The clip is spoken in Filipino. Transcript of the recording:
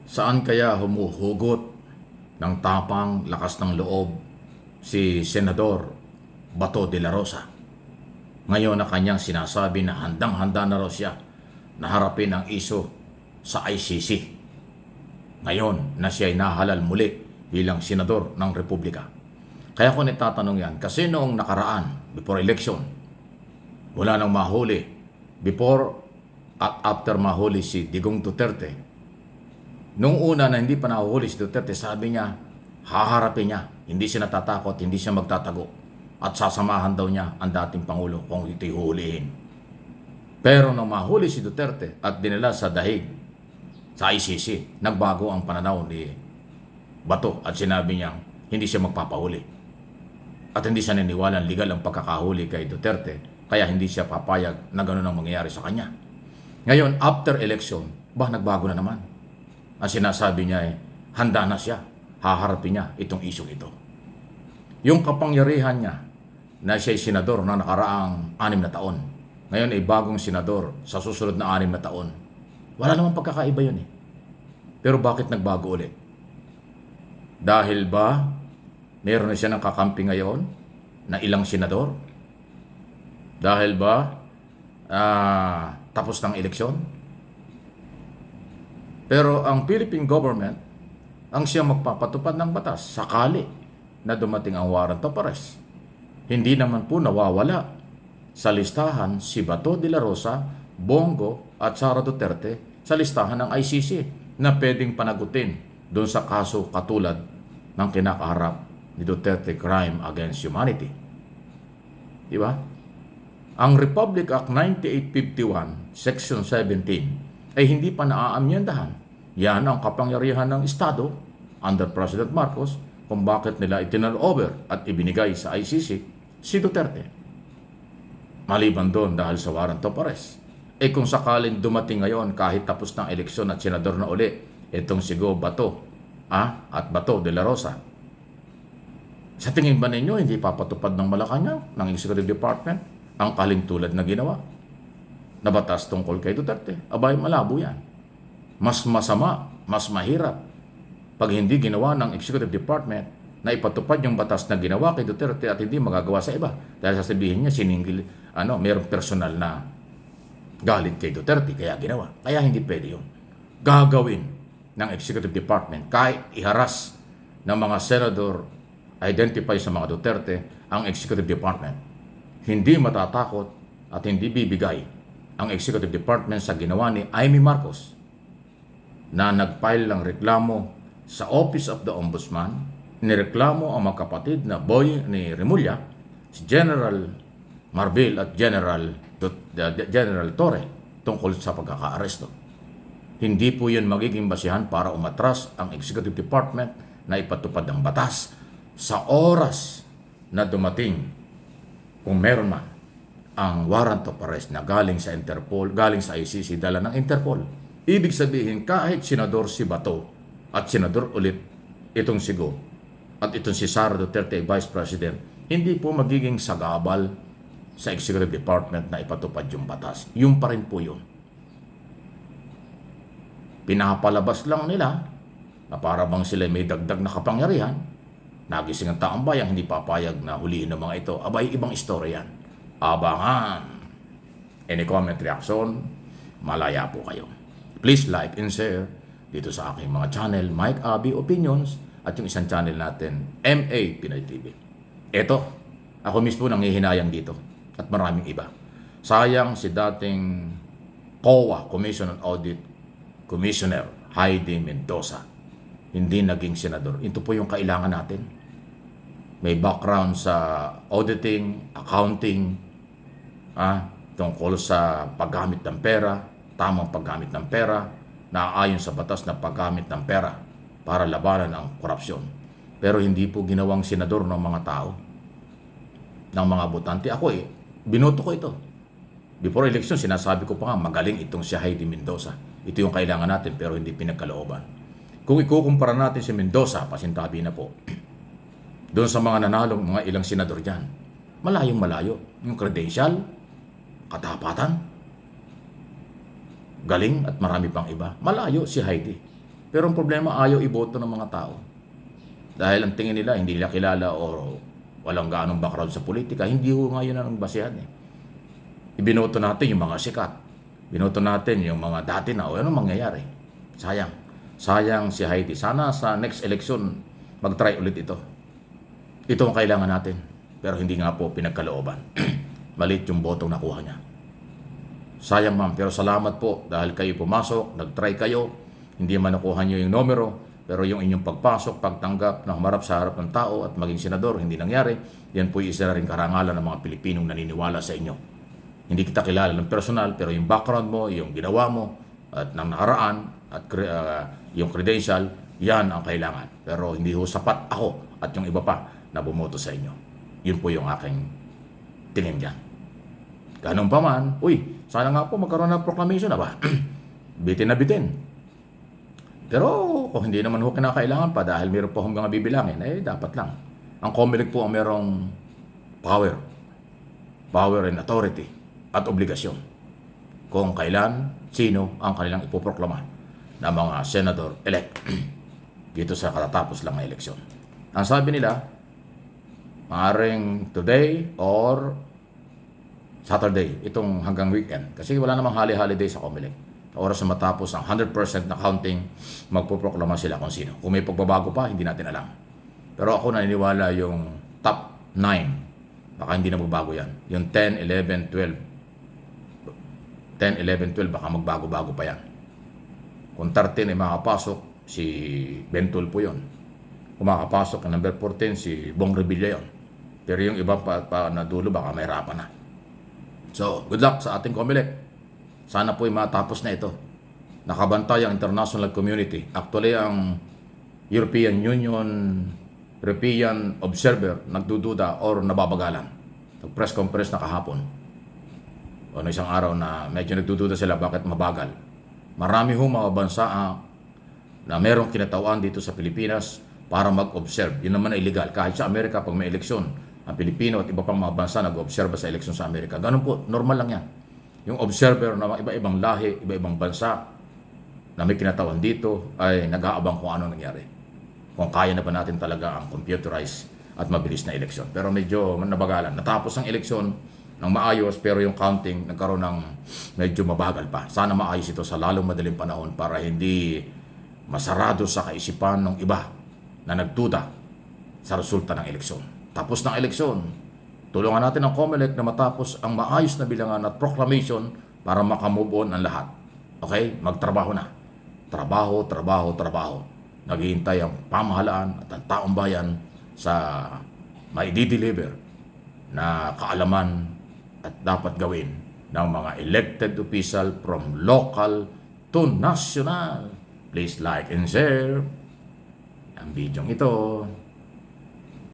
Saan kaya humuhugot ng tapang lakas ng loob si Senador Bato de la Rosa? Ngayon na kanyang sinasabi na handang-handa na raw siya na harapin ang iso sa ICC. Ngayon na siya ay nahalal muli bilang senador ng Republika. Kaya ko nitatanong yan kasi noong nakaraan, before election, wala nang mahuli, before at after mahuli si Digong Duterte, nung una na hindi pa nahuhuli si Duterte, sabi niya, haharapin niya. Hindi siya natatakot, hindi siya magtatago. At sasamahan daw niya ang dating Pangulo kung ito'y huhulihin. Pero nung mahuli si Duterte at dinala sa dahig, sa ICC, nagbago ang pananaw ni Bato at sinabi niya, hindi siya magpapahuli. At hindi siya naniwalang legal ang pagkakahuli kay Duterte, kaya hindi siya papayag na gano'n ang mangyayari sa kanya. Ngayon, after election, nagbago na naman. Ang sinasabi niya ay, handa na siya, haharapin niya itong isyong ito. Yung kapangyarihan niya na siya'y senador na nakaraang 6 na taon, ngayon ay bagong senador sa susunod na 6 na taon. Wala namang pagkakaiba yun eh. Pero bakit nagbago ulit? Dahil ba meron na siya ng kakampi ngayon na ilang senador? Dahil ba tapos ng eleksyon? Pero ang Philippine government ang siyang magpapatupad ng batas sakali na dumating ang warrant of arrest. Hindi naman po nawawala sa listahan si Bato de la Rosa, Bongo at Sara Duterte sa listahan ng ICC na pwedeng panagutin doon sa kaso katulad ng kinakaharap ni Duterte Crime Against Humanity. Di ba? Ang Republic Act 9851, Section 17, ay hindi pa naaamyendahan. Yan ang kapangyarihan ng Estado under President Marcos kung bakit nila itinal-over at ibinigay sa ICC si Duterte. Maliban doon dahil sa warrant of arrest. Kung sakaling dumating ngayon kahit tapos ng eleksyon at senador na uli, itong si Bato at Bato de la Rosa, sa tingin ba ninyo hindi papatupad ng Malacanang, ng Executive Department, ang kalintulad na ginawa na batas tungkol kay Duterte? Abay, malabo yan. Mas masama, mas mahirap pag hindi ginawa ng Executive Department na ipatupad yung batas na ginawa kay Duterte at hindi magagawa sa iba. Dahil sasabihin niya, mayroong personal na galit kay Duterte, kaya ginawa. Kaya hindi pwede yun. Gagawin ng Executive Department kahit iharas ng mga senador identify sa mga Duterte ang Executive Department. Hindi matatakot at hindi bibigay ang Executive Department sa ginawa ni Amy Marcos na nag-file ng reklamo sa Office of the Ombudsman, nireklamo ang mga kapatid na boy ni Remulla, si General Marbil at General Torre tungkol sa pagkakaaresto. Hindi po yun magiging basihan para umatras ang Executive Department na ipatupad ang batas sa oras na dumating, kung meron man, ang warrant of arrest na galing sa Interpol, galing sa ICC, dala ng Interpol. Ibig sabihin, kahit senador si Bato at senador ulit itong si Go at itong si Sara Duterte, Vice President, hindi po magiging sagabal sa Executive Department na ipatupad yung batas. Yung pa rin po yun. Pinapalabas lang nila na para bang sila may dagdag na kapangyarihan. Nagising ang taong bayan, hindi papayag na hulihin ng mga ito. Abay, ibang istorya yan. Abangan. Any comment, reaction, malaya po kayo. Please like and share dito sa aking mga channel, Mike Abi Opinions, at yung isang channel natin, MA Pinoy TV. Ito, ako mismo nangihinayang dito at maraming iba. Sayang si dating COA, Commission on Audit Commissioner Heidi Mendoza, hindi naging senador. Ito po yung kailangan natin. May background sa auditing, accounting, tungkol sa paggamit ng pera, tamang paggamit ng pera, naaayon sa batas na paggamit ng pera para labanan ang korupsyon. Pero hindi po ginawang senador ng mga tao, ng mga botante. Ako binoto ko ito. Before election, sinasabi ko pa nga, magaling itong si Heidi Mendoza. Ito yung kailangan natin pero hindi pinagkalooban. Kung ikukumpara natin si Mendoza, pasintabi na po, doon sa mga nanalong mga ilang senador dyan, malayong malayo. Yung credential, katapatan, galing at marami pang iba. Malayo si Heidi. Pero ang problema, ayaw iboto ng mga tao. Dahil ang tingin nila, hindi nila kilala o walang gaanong background sa politika, hindi ho nga yun ang basehan eh. Ibinoto natin yung mga sikat. Binoto natin yung mga dati na, o anong mangyayari? Sayang. Sayang si Heidi. Sana sa next election, mag-try ulit ito. Ito ang kailangan natin. Pero hindi nga po pinagkalooban. Malit yung botong nakuha niya. Sayang ma'am, pero salamat po dahil kayo pumasok, nag-try kayo, hindi man nakuha niyo yung numero, pero yung inyong pagpasok, pagtanggap na humarap sa harap ng tao at maging senador, hindi nangyari. Yan po yung isa na rin karangalan ng mga Pilipinong naniniwala sa inyo. Hindi kita kilala ng personal, pero yung background mo, yung ginawa mo, at ng nakaraan, at yung credential, yan ang kailangan. Pero hindi ho sapat ako at yung iba pa na bumoto sa inyo. Yun po yung aking tingin dyan. Ganun pa man, sana nga po magkaroon ng proclamation na ba? Bitin na bitin. Pero kung hindi naman ho kinakailangan pa dahil meron po mga bibilangin, dapat lang. Ang COMELEC po ang merong power and authority at obligasyon kung kailan, sino ang kanilang ipoproklama na mga senador-elect dito sa katatapos lang na eleksyon. Ang sabi nila, maaaring today or Saturday, itong hanggang weekend. Kasi wala namang holiday sa COMELEC. Oras na matapos ang 100% na counting, magpoproklama sila kung sino. Kung may pagbabago pa, hindi natin alam. Pero ako naniniwala yung top 9, baka hindi na magbago yan. Yung 10, 11, 12. 10, 11, 12, baka magbago-bago pa yan. Kung 13 ay makapasok, si Bentol po yun. Kung makapasok ang number 14, si Bong Revilla yun. Pero yung iba pa na dulo, baka may hirapan na. So, good luck sa ating COMELEC. Sana po matapos na ito. Nakabantay ang international community. Actually, ang European Union, European Observer, nagdududa or nababagalan. Nag-press conference na kahapon. O na isang araw na medyo nagdududa sila bakit mabagal. Marami ho mga bansa na merong kinatawan dito sa Pilipinas para mag-observe. Yun naman ay illegal. Kahit sa Amerika, pag may eleksyon, ang Pilipino at iba pang mga bansa nag-observe sa eleksyon sa Amerika. Ganun po, normal lang yan. Yung observer na iba-ibang lahi, iba-ibang bansa na may kinatawan dito ay nag-aabang kung ano nangyari. Kung kaya na ba natin talaga ang computerized at mabilis na eleksyon. Pero medyo nabagalan. Natapos ang eleksyon ng maayos pero yung counting nagkaroon ng medyo mabagal pa. Sana maayos ito sa lalong madaling panahon para hindi masarado sa kaisipan ng iba na nagduda sa resulta ng eleksyon. Tapos ng eleksyon, tulungan natin ang COMELEC na matapos ang maayos na bilangan at proclamation para makamove on ang lahat. Okay? Magtrabaho na. Trabaho, trabaho, trabaho. Naghihintay ang pamahalaan at ang taong bayan sa maidi-deliver na kaalaman at dapat gawin ng mga elected official from local to national. Please like and share ang video ito.